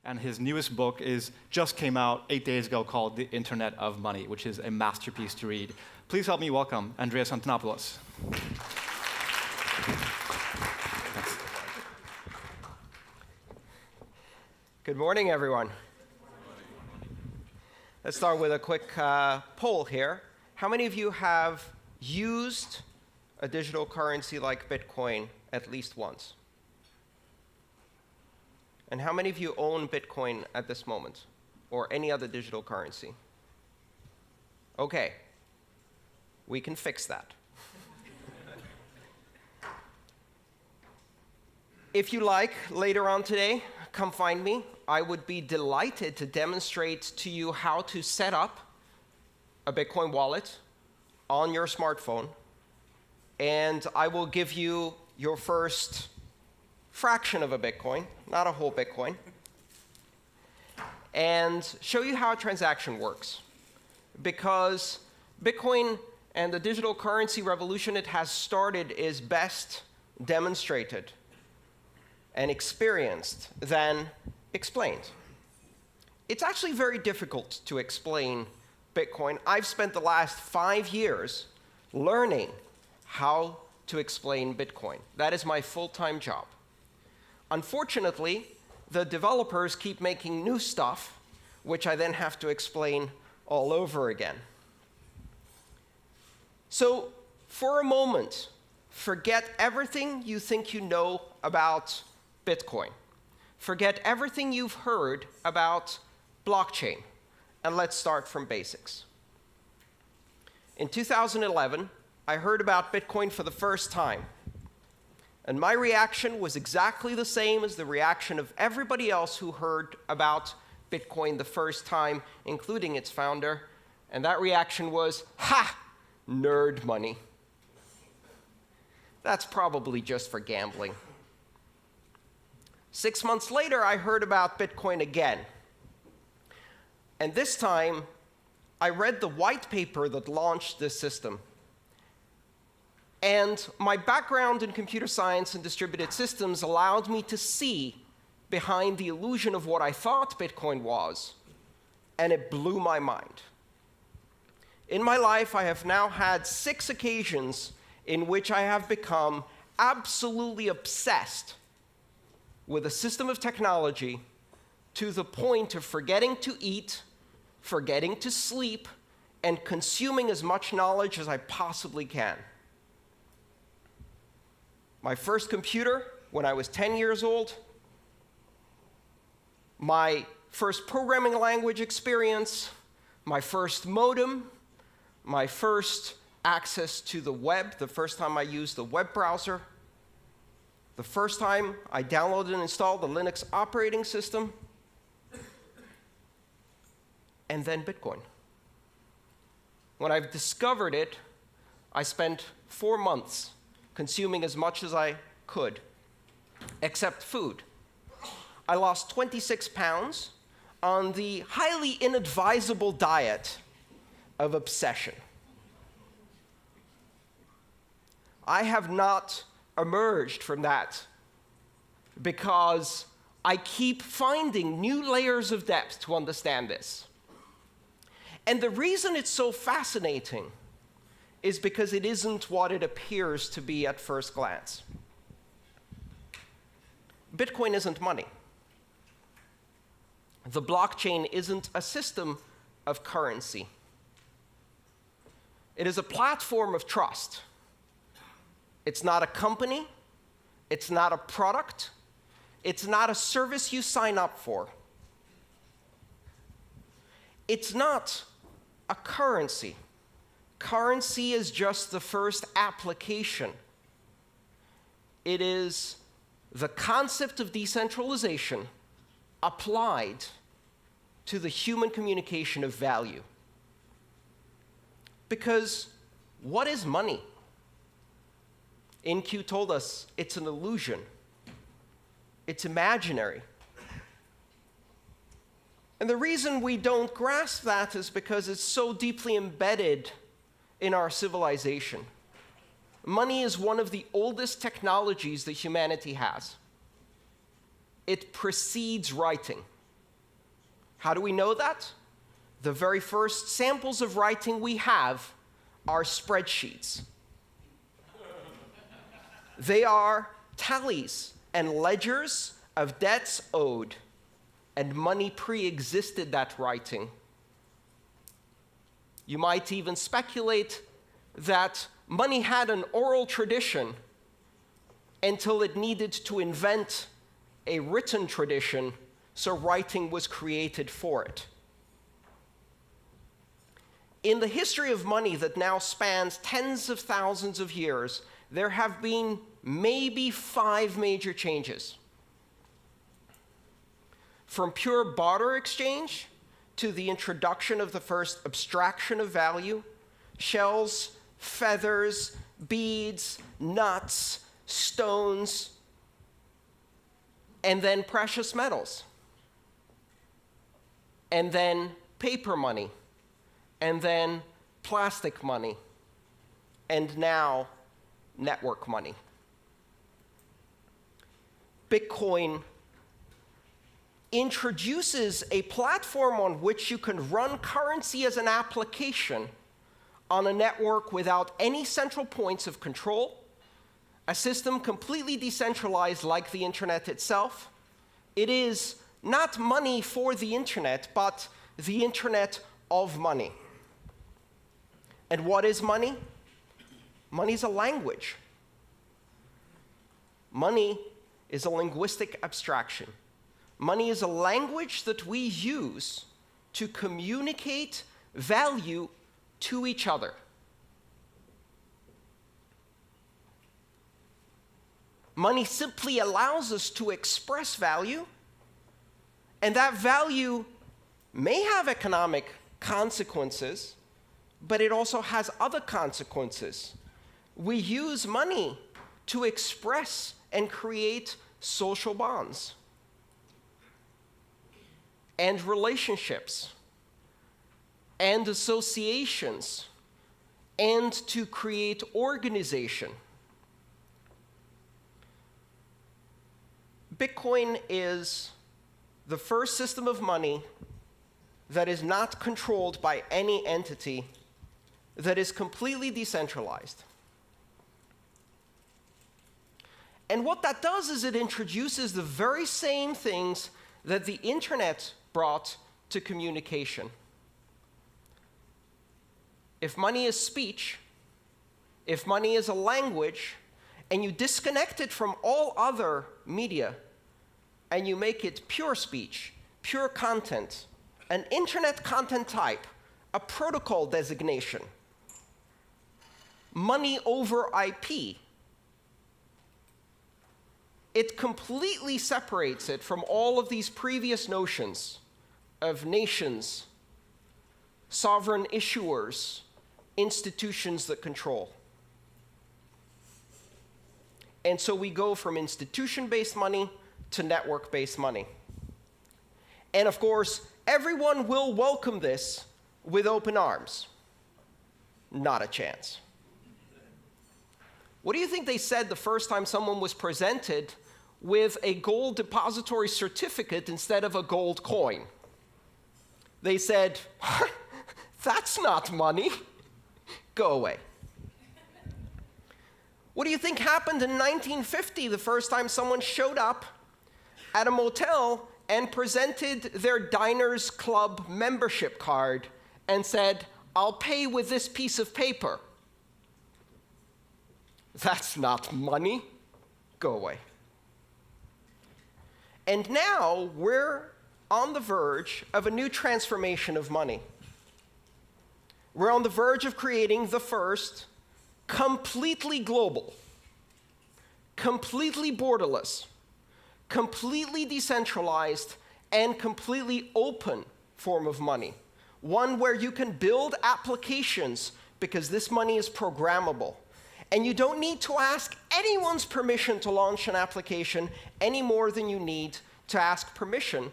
and his newest book just came out 8 days ago called The Internet of Money, which is a masterpiece to read. Please help me welcome Andreas Antonopoulos. Good morning, everyone. Let's start with a quick poll here. How many of you have used a digital currency like Bitcoin at least once? And how many of you own Bitcoin at this moment, or any other digital currency? OK. We can fix that. If you like, later on today, come find me. I would be delighted to demonstrate to you how to set up a Bitcoin wallet on your smartphone. And I will give you your first fraction of a Bitcoin, not a whole Bitcoin, and show you how a transaction works. Because Bitcoin and the digital currency revolution it has started is best demonstrated and experienced than explained. It's actually very difficult to explain Bitcoin. I've spent the last 5 years learning how to explain Bitcoin. That is my full-time job. Unfortunately, the developers keep making new stuff, which I then have to explain all over again. So, for a moment, forget everything you think you know about Bitcoin. Forget everything you've heard about blockchain, and let's start from basics. In 2011, I heard about Bitcoin for the first time. And my reaction was exactly the same as the reaction of everybody else who heard about Bitcoin the first time, including its founder. And that reaction was, ha, nerd money. That's probably just for gambling. 6 months later, I heard about Bitcoin again. And this time, I read the white paper that launched this system. And my background in computer science and distributed systems allowed me to see behind the illusion of what I thought Bitcoin was, and it blew my mind. In my life, I have now had 6 occasions in which I have become absolutely obsessed with a system of technology to the point of forgetting to eat, forgetting to sleep, and consuming as much knowledge as I possibly can. My first computer, when I was 10 years old, my first programming language experience, my first modem, my first access to the web, the first time I used the web browser, the first time I downloaded and installed the Linux operating system, and then Bitcoin. When I've discovered it, I spent 4 months consuming as much as I could, except food. I lost 26 pounds on the highly inadvisable diet of obsession. I have not emerged from that because I keep finding new layers of depth to understand this. And the reason it's so fascinating is because it isn't what it appears to be at first glance. Bitcoin isn't money. The blockchain isn't a system of currency. It is a platform of trust. It's not a company. It's not a product. It's not a service you sign up for. It's not a currency. Currency is just the first application. It is the concept of decentralization applied to the human communication of value. Because what is money? InQ told us it's an illusion. It's imaginary. And the reason we don't grasp that is because it's so deeply embedded in our civilization. Money is one of the oldest technologies that humanity has. It precedes writing. How do we know that? The very first samples of writing we have are spreadsheets. They are tallies and ledgers of debts owed, and money pre-existed that writing. You might even speculate that money had an oral tradition until it needed to invent a written tradition, so writing was created for it. In the history of money that now spans tens of thousands of years, there have been maybe 5 major changes. From pure barter exchange to the introduction of the first abstraction of value, shells, feathers, beads, nuts, stones, and then precious metals, and then paper money, and then plastic money, and now network money. Bitcoin introduces a platform on which you can run currency as an application on a network without any central points of control, a system completely decentralized like the internet itself. It is not money for the internet, but the internet of money. And what is money? Money is a language. Money is a linguistic abstraction. Money is a language that we use to communicate value to each other. Money simply allows us to express value, and that value may have economic consequences, but it also has other consequences. We use money to express and create social bonds and relationships and associations and to create organization. Bitcoin is the first system of money that is not controlled by any entity, that is completely decentralized. And what that does is it introduces the very same things that the internet brought to communication. If money is speech, if money is a language, and you disconnect it from all other media, and you make it pure speech, pure content, an internet content type, a protocol designation, money over IP, it completely separates it from all of these previous notions of nations, sovereign issuers, institutions that control. And so we go from institution-based money to network-based money. And of course, everyone will welcome this with open arms. Not a chance. What do you think they said the first time someone was presented with a gold depository certificate instead of a gold coin? They said, "That's not money. Go away." What do you think happened in 1950 the first time someone showed up at a motel and presented their Diners Club membership card and said, "I'll pay with this piece of paper"? That's not money. Go away. And now we're on the verge of a new transformation of money. We're on the verge of creating the first completely global, completely borderless, completely decentralized, and completely open form of money. One where you can build applications because this money is programmable. And you don't need to ask anyone's permission to launch an application any more than you need to ask permission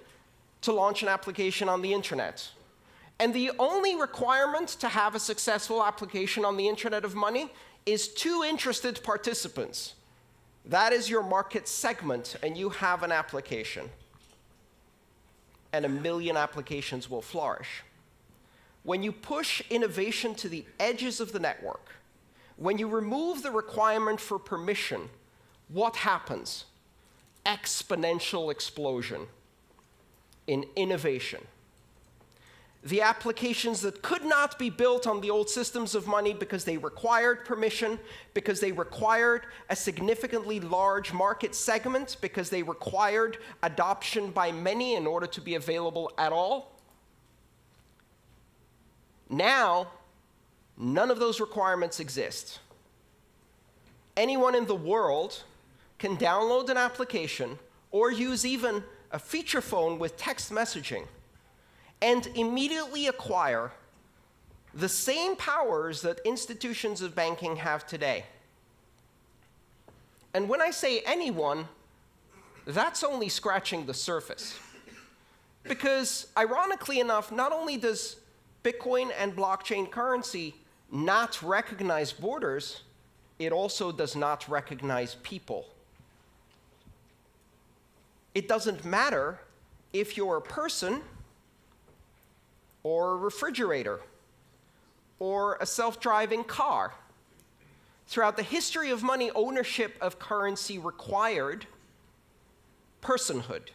to launch an application on the internet. And the only requirement to have a successful application on the internet of money is 2 interested participants. That is your market segment, and you have an application. and 1 million applications will flourish. When you push innovation to the edges of the network, when you remove the requirement for permission, what happens? Exponential explosion in innovation. The applications that could not be built on the old systems of money because they required permission, because they required a significantly large market segment, because they required adoption by many in order to be available at all. Now, none of those requirements exist. Anyone in the world can download an application or use even a feature phone with text messaging and immediately acquire the same powers that institutions of banking have today. And when I say anyone, that's only scratching the surface. Because ironically enough, not only does Bitcoin and blockchain currency not recognize borders, it also does not recognize people. It doesn't matter if you're a person or a refrigerator or a self-driving car. Throughout the history of money, ownership of currency required personhood,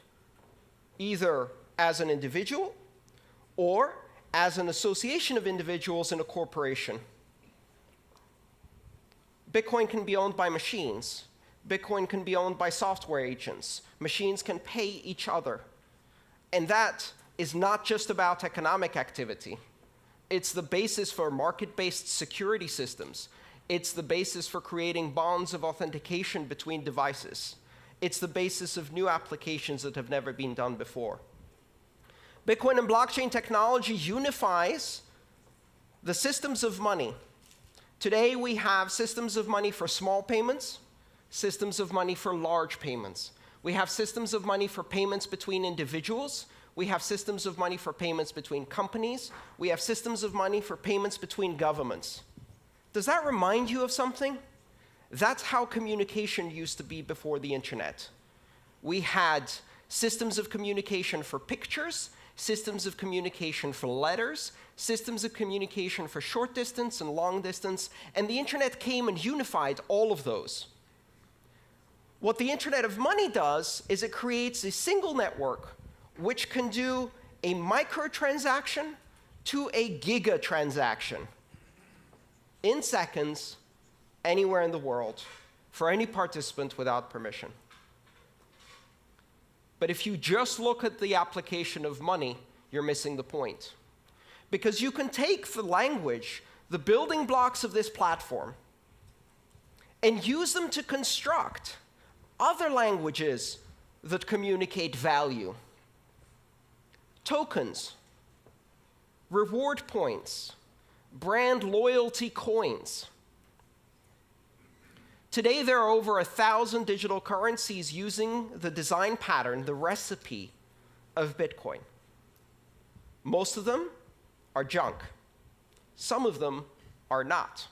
either as an individual or as an association of individuals in a corporation. Bitcoin can be owned by machines. Bitcoin can be owned by software agents. Machines can pay each other. And that is not just about economic activity. It's the basis for market-based security systems. It's the basis for creating bonds of authentication between devices. It's the basis of new applications that have never been done before. Bitcoin and blockchain technology unifies the systems of money. Today, we have systems of money for small payments, systems of money for large payments. We have systems of money for payments between individuals. We have systems of money for payments between companies. We have systems of money for payments between governments. Does that remind you of something? That's how communication used to be before the internet. We had systems of communication for pictures, systems of communication for letters, systems of communication for short distance and long distance, and the internet came and unified all of those. What the Internet of Money does is it creates a single network which can do a microtransaction to a gigatransaction in seconds, anywhere in the world, for any participant without permission. But if you just look at the application of money, you're missing the point. Because you can take the language, the building blocks of this platform, and use them to construct other languages that communicate value. Tokens, reward points, brand loyalty coins. Today, there are over 1,000 digital currencies using the design pattern, the recipe of Bitcoin. Most of them are junk. Some of them are not.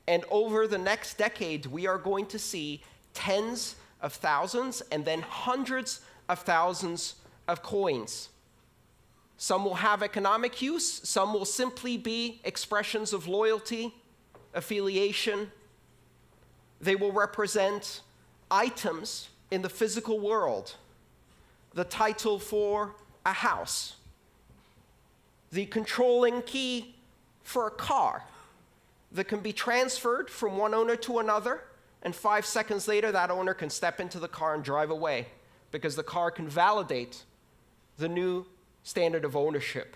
And over the next decade, we are going to see tens of thousands and then hundreds of thousands of coins. Some will have economic use. Some will simply be expressions of loyalty, affiliation. They will represent items in the physical world, the title for a house, the controlling key for a car that can be transferred from one owner to another, and 5 seconds later, that owner can step into the car and drive away because the car can validate the new standard of ownership.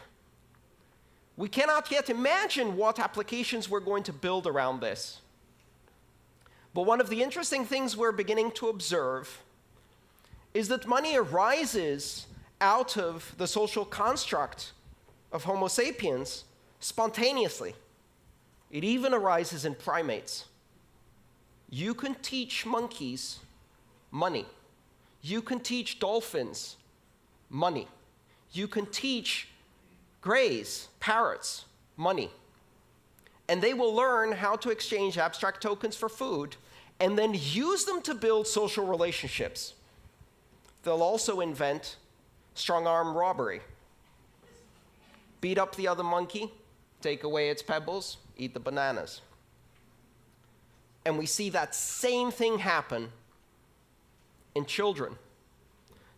We cannot yet imagine what applications we're going to build around this. But one of the interesting things we're beginning to observe is that money arises out of the social construct of Homo sapiens spontaneously. It even arises in primates. You can teach monkeys money. You can teach dolphins money. You can teach greys, parrots, money. And they will learn how to exchange abstract tokens for food and then use them to build social relationships. They'll also invent strong-arm robbery. Beat up the other monkey, take away its pebbles, eat the bananas. And we see that same thing happen in children.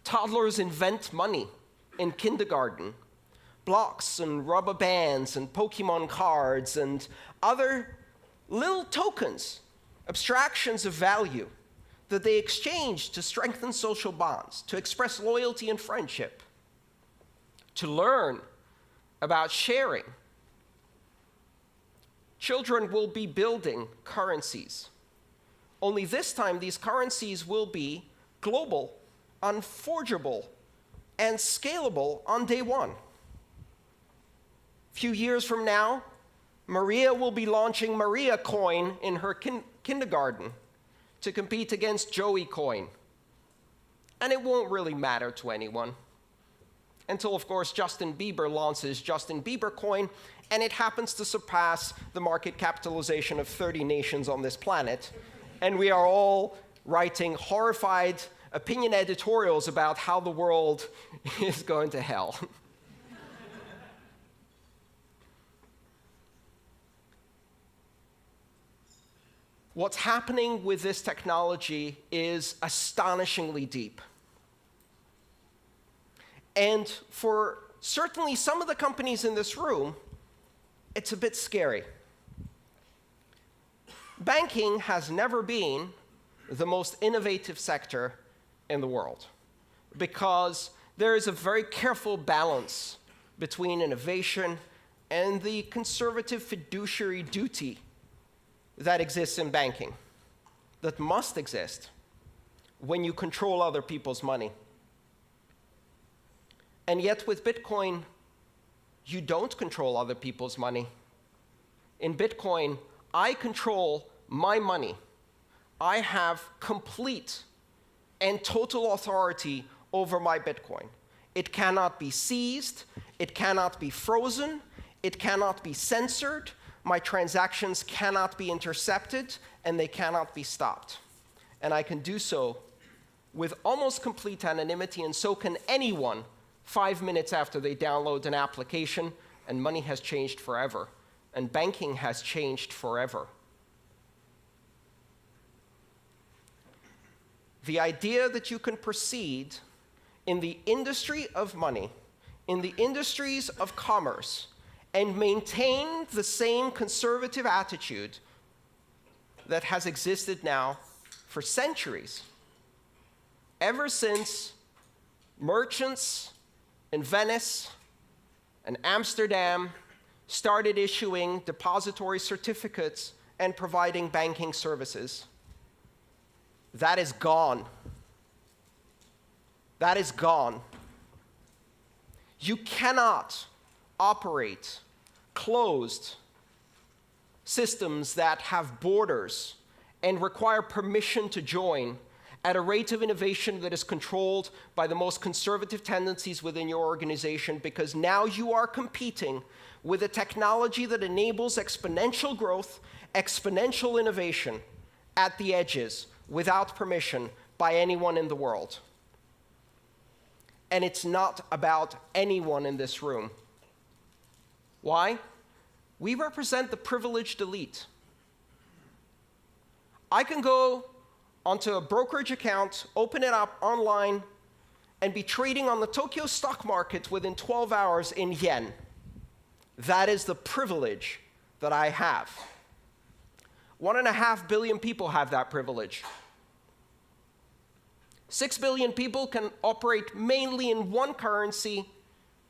Toddlers invent money in kindergarten. Blocks and rubber bands and Pokemon cards and other little tokens, abstractions of value that they exchange to strengthen social bonds, to express loyalty and friendship, to learn about sharing. Children will be building currencies. Only this time, these currencies will be global, unforgeable, and scalable on day one. A few years from now, Maria will be launching Maria Coin in her kindergarten to compete against Joey Coin. And it won't really matter to anyone. Until, of course, Justin Bieber launches Justin Bieber Coin, and it happens to surpass the market capitalization of 30 nations on this planet. And we are all writing horrified opinion editorials about how the world is going to hell. What's happening with this technology is astonishingly deep. And for certainly some of the companies in this room, it's a bit scary. Banking has never been the most innovative sector in the world because there is a very careful balance between innovation and the conservative fiduciary duty that exists in banking, that must exist when you control other people's money. And yet with Bitcoin, you don't control other people's money. In Bitcoin, I control my money. I have complete and total authority over my Bitcoin. It cannot be seized, it cannot be frozen, it cannot be censored, my transactions cannot be intercepted, and they cannot be stopped. And I can do so with almost complete anonymity, and so can anyone 5 minutes after they download an application, and money has changed forever, and banking has changed forever. The idea that you can proceed in the industry of money, in the industries of commerce, and maintain the same conservative attitude that has existed now for centuries, ever since merchants in Venice and Amsterdam started issuing depository certificates and providing banking services. That is gone. That is gone. You cannot operate closed systems that have borders and require permission to join at a rate of innovation that is controlled by the most conservative tendencies within your organization, because now you are competing with a technology that enables exponential growth, exponential innovation at the edges without permission by anyone in the world. And it's not about anyone in this room. Why? We represent the privileged elite. I can go onto a brokerage account, open it up online, and be trading on the Tokyo stock market within 12 hours in yen. That is the privilege that I have. 1.5 billion people have that privilege. 6 billion people can operate mainly in one currency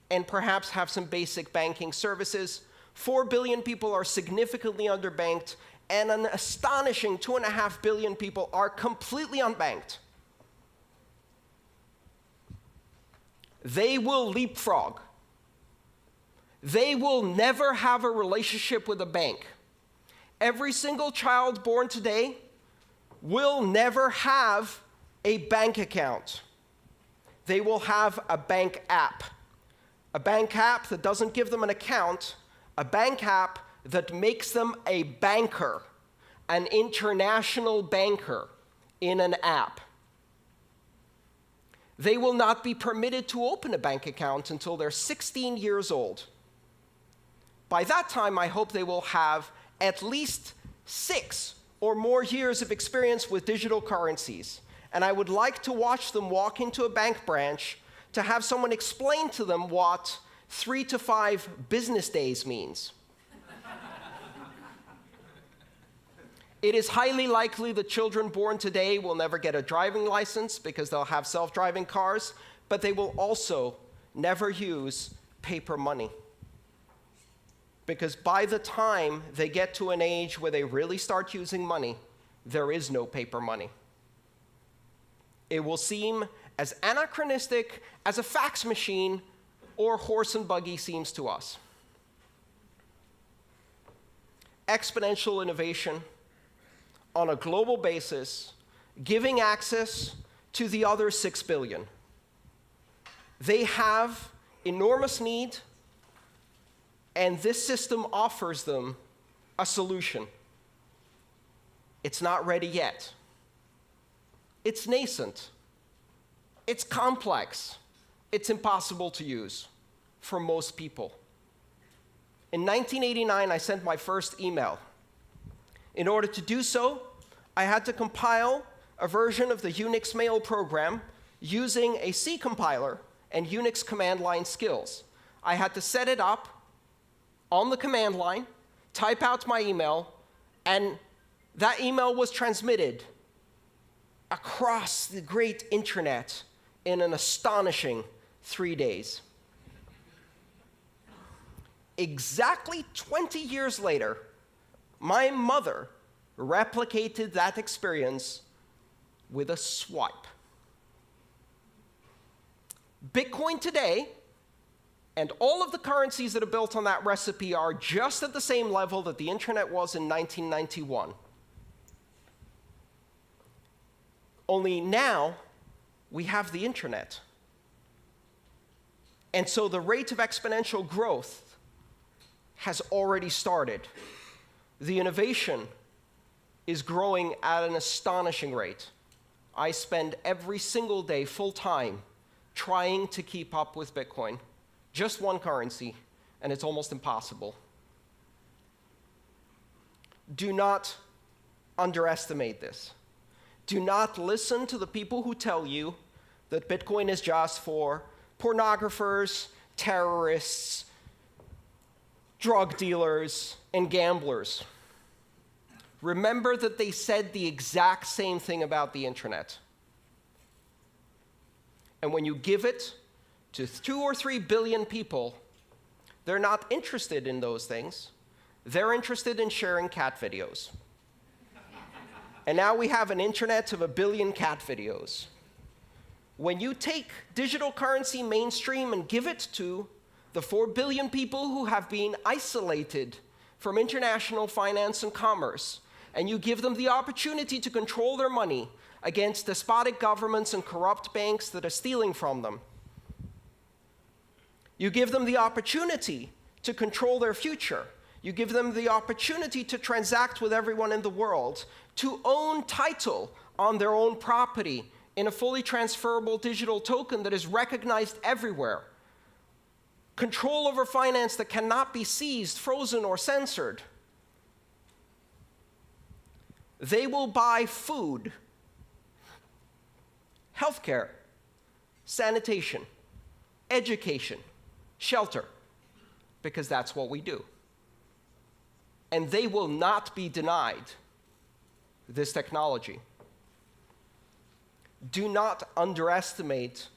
and perhaps have some basic banking services. 4 billion people are significantly underbanked, and an astonishing 2.5 billion people are completely unbanked. They will leapfrog. They will never have a relationship with a bank. Every single child born today will never have a bank account. They will have a bank app. A bank app that doesn't give them an account, a bank app that makes them a banker, an international banker in an app. They will not be permitted to open a bank account until they're 16 years old. By that time, I hope they will have at least 6 or more years of experience with digital currencies. And I would like to watch them walk into a bank branch to have someone explain to them what 3 to 5 business days means. It is highly likely that children born today will never get a driving license because they'll have self-driving cars, but they will also never use paper money. Because by the time they get to an age where they really start using money, there is no paper money. It will seem as anachronistic as a fax machine or horse and buggy seems to us. Exponential innovation on a global basis, giving access to the other 6 billion. They have enormous need, and this system offers them a solution. It's not ready yet. It's nascent. It's complex. It's impossible to use for most people. In 1989, I sent my first email. In order to do so, I had to compile a version of the Unix mail program using a C compiler and Unix command line skills. I had to set it up on the command line, type out my email, and that email was transmitted across the great internet in an astonishing 3 days. Exactly 20 years later, my mother replicated that experience with a swipe. Bitcoin today and all of the currencies that are built on that recipe are just at the same level that the internet was in 1991. Only now we have the internet. And so the rate of exponential growth has already started. The innovation is growing at an astonishing rate. I spend every single day full-time trying to keep up with Bitcoin. Just one currency, and it's almost impossible. Do not underestimate this. Do not listen to the people who tell you that Bitcoin is just for pornographers, terrorists, drug dealers, and gamblers. Remember that they said the exact same thing about the internet. And when you give it to 2 or 3 billion people, they're not interested in those things. They're interested in sharing cat videos. And now we have an internet of 1 billion cat videos. When you take digital currency mainstream and give it to the 4 billion people who have been isolated from international finance and commerce, and you give them the opportunity to control their money against despotic governments and corrupt banks that are stealing from them, you give them the opportunity to control their future. You give them the opportunity to transact with everyone in the world, to own title on their own property in a fully transferable digital token that is recognized everywhere. Control over finance that cannot be seized, frozen, or censored. They will buy food, healthcare, sanitation, education, shelter, because that's what we do. And they will not be denied this technology. Do not underestimate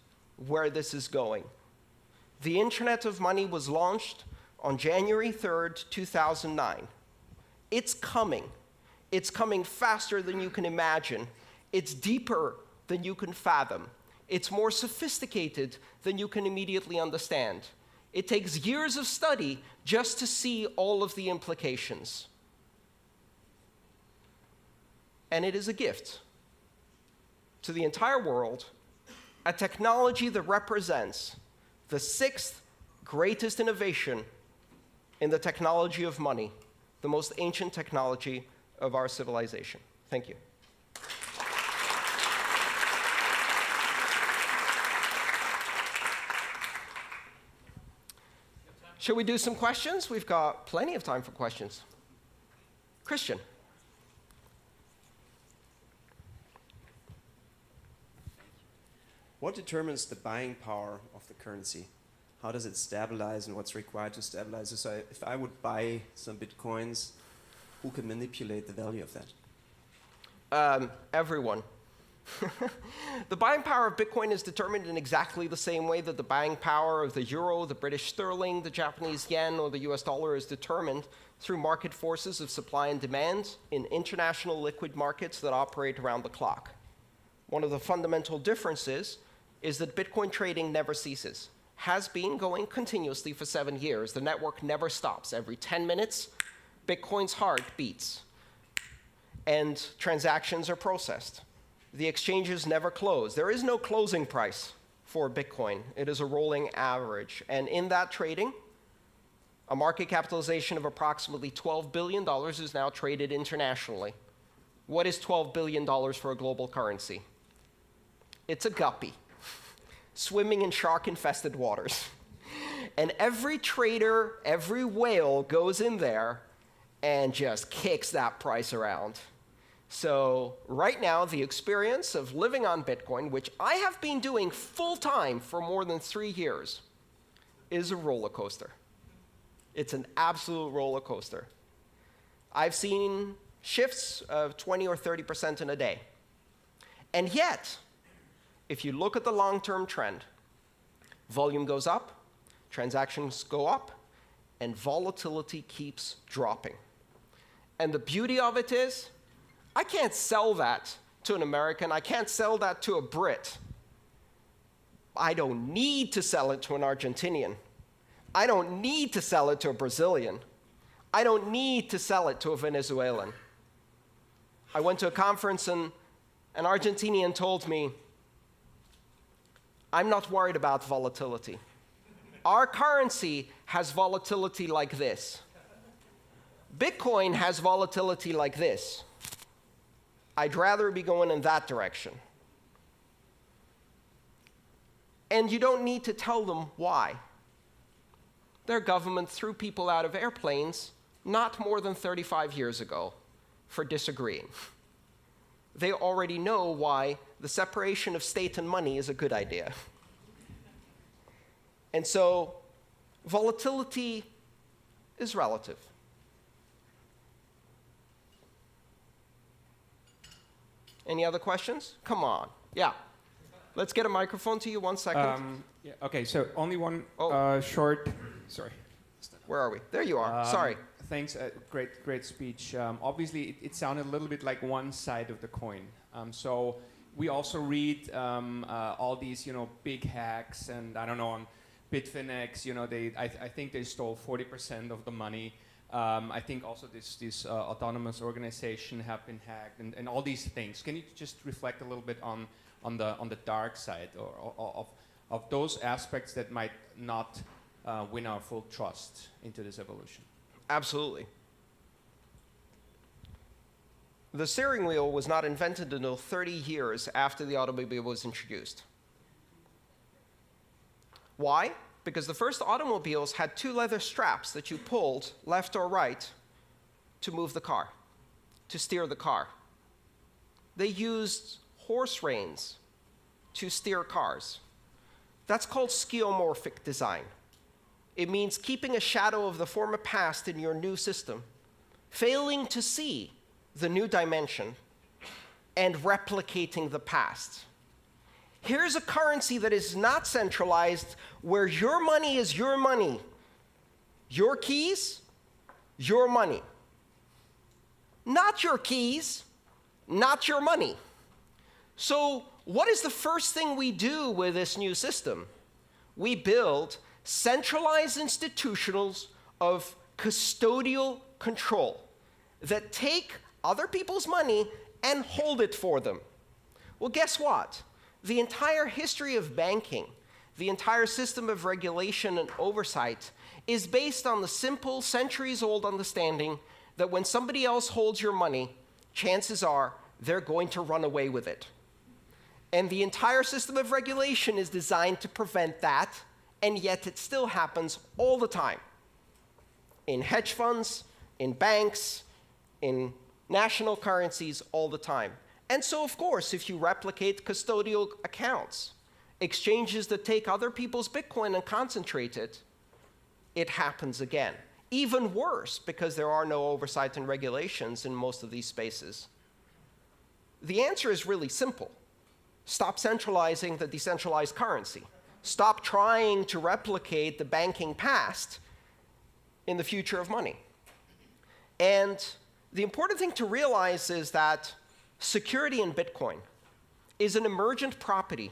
where this is going. The Internet of Money was launched on January 3rd, 2009. It's coming. It's coming faster than you can imagine. It's deeper than you can fathom. It's more sophisticated than you can immediately understand. It takes years of study just to see all of the implications. And it is a gift to the entire world, a technology that represents the 6th greatest innovation in the technology of money, the most ancient technology of our civilization. Thank you. Shall we do some questions? We've got plenty of time for questions. Christian. What determines the buying power of the currency? How does it stabilize and what's required to stabilize it? So if I would buy some Bitcoins, who can manipulate the value of that? Everyone. The buying power of Bitcoin is determined in exactly the same way that the buying power of the euro, the British sterling, the Japanese yen, or the US dollar is determined through market forces of supply and demand in international liquid markets that operate around the clock. One of the fundamental differences is that Bitcoin trading never ceases. Has been going continuously for 7 years. The network never stops. Every 10 minutes, Bitcoin's heart beats, and transactions are processed. The exchanges never close. There is no closing price for Bitcoin. It is a rolling average. And in that trading, a market capitalization of approximately $12 billion is now traded internationally. What is $12 billion for a global currency? It's a guppy swimming in shark-infested waters. And every trader, every whale goes in there and just kicks that price around. So right now, the experience of living on Bitcoin, which I have been doing full-time for more than 3 years, is a roller coaster. It's an absolute roller coaster. I've seen shifts of 20 or 30% in a day. And yet, if you look at the long-term trend, volume goes up, transactions go up, and volatility keeps dropping. And the beauty of it is, I can't sell that to an American. I can't sell that to a Brit. I don't need to sell it to an Argentinian. I don't need to sell it to a Brazilian. I don't need to sell it to a Venezuelan. I went to a conference and an Argentinian told me, I'm not worried about volatility. Our currency has volatility like this. Bitcoin has volatility like this. I'd rather be going in that direction. And you don't need to tell them why. Their government threw people out of airplanes not more than 35 years ago for disagreeing. They already know why the separation of state and money is a good idea. And so volatility is relative. Any other questions? Come on. Yeah. Let's get a microphone to you. 1 second. Yeah, okay, so only one short. Sorry. Where are we? There you are. Sorry. Thanks. Great speech. Obviously, it sounded a little bit like one side of the coin. So we also read all these, big hacks, and I don't know, on Bitfinex, I think they stole 40% of the money. I think also this autonomous organization have been hacked, and all these things. Can you just reflect a little bit on the dark side of those aspects that might not win our full trust into this evolution? Absolutely. The steering wheel was not invented until 30 years after the automobile was introduced. Why? Because the first automobiles had 2 leather straps that you pulled left or right to move the car, to steer the car. They used horse reins to steer cars. That's called skeuomorphic design. It means keeping a shadow of the former past in your new system, failing to see the new dimension, and replicating the past. Here's a currency that is not centralized, where your money is your money. Your keys, your money. Not your keys, not your money. So what is the first thing we do with this new system? We build centralized institutions of custodial control that take other people's money and hold it for them. Well, guess what? The entire history of banking, the entire system of regulation and oversight is based on the simple, centuries-old understanding that when somebody else holds your money, chances are they're going to run away with it. And the entire system of regulation is designed to prevent that, and yet it still happens all the time. in hedge funds, in banks, in national currencies all the time. And so, of course, if you replicate custodial accounts, exchanges that take other people's Bitcoin and concentrate it, it happens again. Even worse, because there are no oversight and regulations in most of these spaces. The answer is really simple. Stop centralizing the decentralized currency. Stop trying to replicate the banking past in the future of money. And the important thing to realize is that security in Bitcoin is an emergent property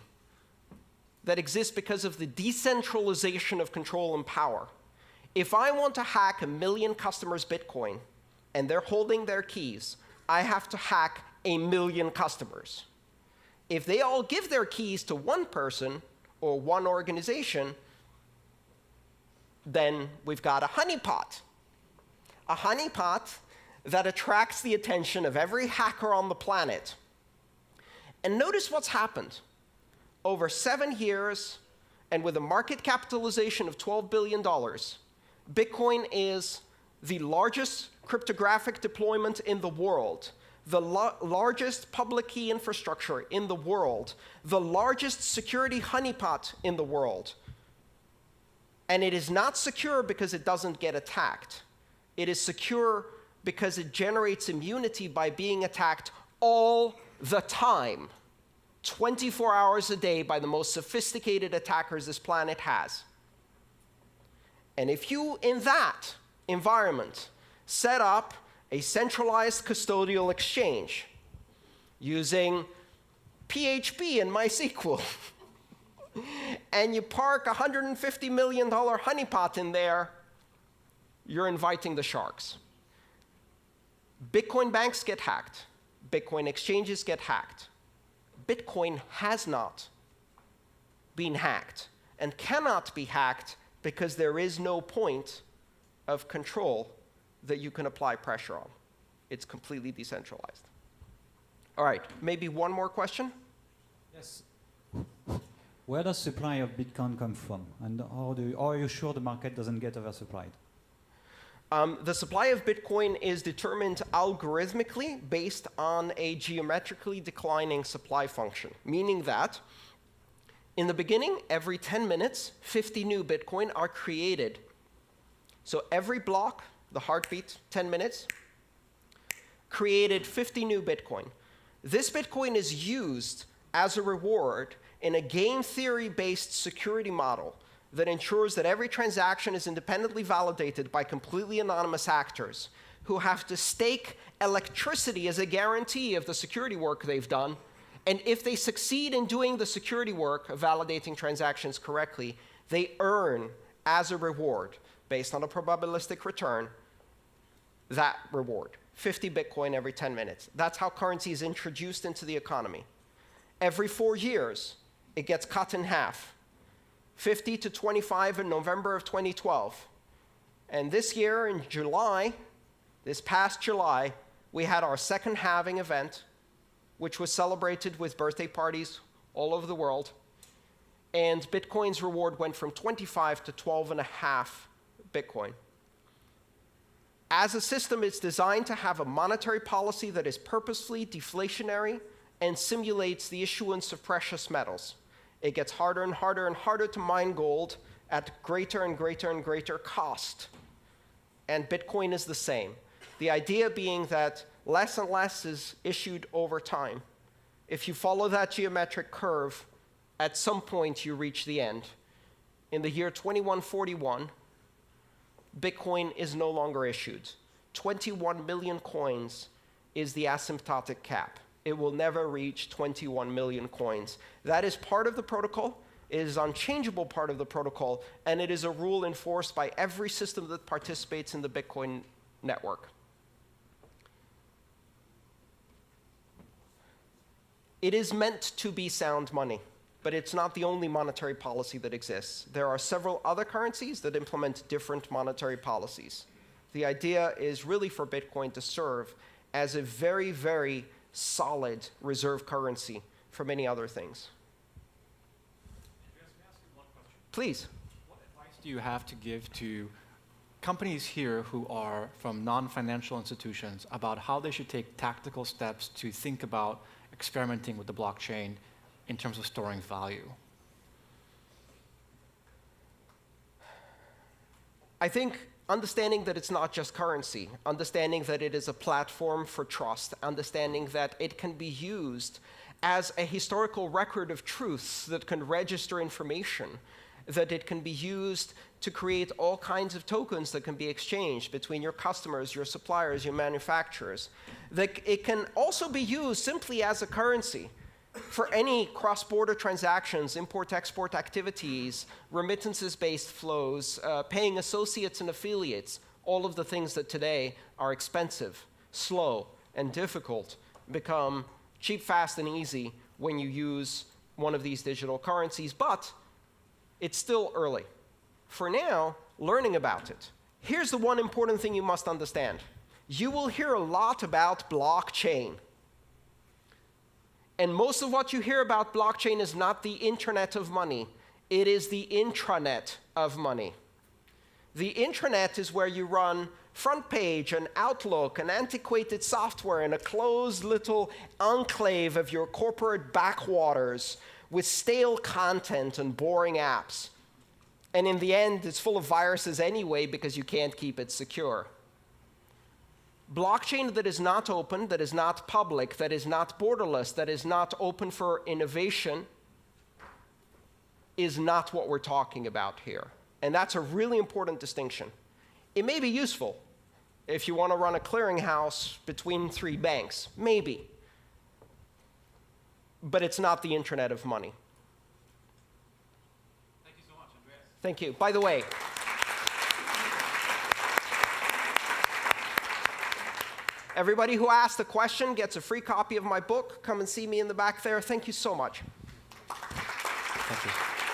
that exists because of the decentralization of control and power. If I want to hack 1 million customers' Bitcoin and they're holding their keys, I have to hack 1 million customers. If they all give their keys to one person or one organization, then we've got a honeypot. A honeypot that attracts the attention of every hacker on the planet. And notice what's happened. Over 7 years, and with a market capitalization of $12 billion, Bitcoin is the largest cryptographic deployment in the world, the largest public key infrastructure in the world, the largest security honeypot in the world. And it is not secure because it doesn't get attacked. It is secure because it generates immunity by being attacked all the time, 24 hours a day by the most sophisticated attackers this planet has. And if you, in that environment, set up a centralized custodial exchange using PHP and MySQL, and you park a $150 million honeypot in there, you're inviting the sharks. Bitcoin banks get hacked. Bitcoin exchanges get hacked. Bitcoin has not been hacked and cannot be hacked because there is no point of control that you can apply pressure on. It's completely decentralized. All right, maybe one more question? Yes. Where does supply of Bitcoin come from? And how are you sure the market doesn't get oversupplied? The supply of Bitcoin is determined algorithmically based on a geometrically declining supply function, meaning that in the beginning, every 10 minutes, 50 new Bitcoin are created. So every block, the heartbeat, 10 minutes, created 50 new Bitcoin. This Bitcoin is used as a reward in a game theory-based security model that ensures that every transaction is independently validated by completely anonymous actors who have to stake electricity as a guarantee of the security work they've done. And if they succeed in doing the security work of validating transactions correctly, they earn as a reward, based on a probabilistic return, that reward, 50 Bitcoin every 10 minutes. That's how currency is introduced into the economy. Every 4 years, it gets cut in half, 50 to 25 in November of 2012. And this year, in July, this past July, we had our second halving event, which was celebrated with birthday parties all over the world. And Bitcoin's reward went from 25 to 12.5 Bitcoin. As a system, it's designed to have a monetary policy that is purposefully deflationary and simulates the issuance of precious metals. It gets harder and harder and harder to mine gold at greater and greater and greater cost. And Bitcoin is the same. The idea being that less and less is issued over time. If you follow that geometric curve, at some point you reach the end. In the year 2141, Bitcoin is no longer issued. 21 million coins is the asymptotic cap. It will never reach 21 million coins. That is part of the protocol. It is an unchangeable part of the protocol, and it is a rule enforced by every system that participates in the Bitcoin network. It is meant to be sound money, but it's not the only monetary policy that exists. There are several other currencies that implement different monetary policies. The idea is really for Bitcoin to serve as a very, very solid reserve currency for many other things. Andreas, may I ask you one question? Please. What advice do you have to give to companies here who are from non-financial institutions about how they should take tactical steps to think about experimenting with the blockchain in terms of storing value? I think understanding that it's not just currency, understanding that it is a platform for trust, understanding that it can be used as a historical record of truths that can register information, that it can be used to create all kinds of tokens that can be exchanged between your customers, your suppliers, your manufacturers. That it can also be used simply as a currency for any cross-border transactions, import-export activities, remittances-based flows, paying associates and affiliates, all of the things that today are expensive, slow, and difficult become cheap, fast, and easy when you use one of these digital currencies, but it's still early. For now, learning about it. Here's the one important thing you must understand. You will hear a lot about blockchain. And most of what you hear about blockchain is not the internet of money. It is the intranet of money. The intranet is where you run front page and Outlook and antiquated software in a closed little enclave of your corporate backwaters with stale content and boring apps. And in the end, it's full of viruses anyway because you can't keep it secure. Blockchain that is not open, that is not public, that is not borderless, that is not open for innovation is not what we're talking about here. And that's a really important distinction. It may be useful if you want to run a clearinghouse between 3 banks, maybe. But it's not the internet of money. Thank you so much, Andreas. Thank you. By the way, everybody who asked a question gets a free copy of my book. Come and see me in the back there. Thank you so much. Thank you.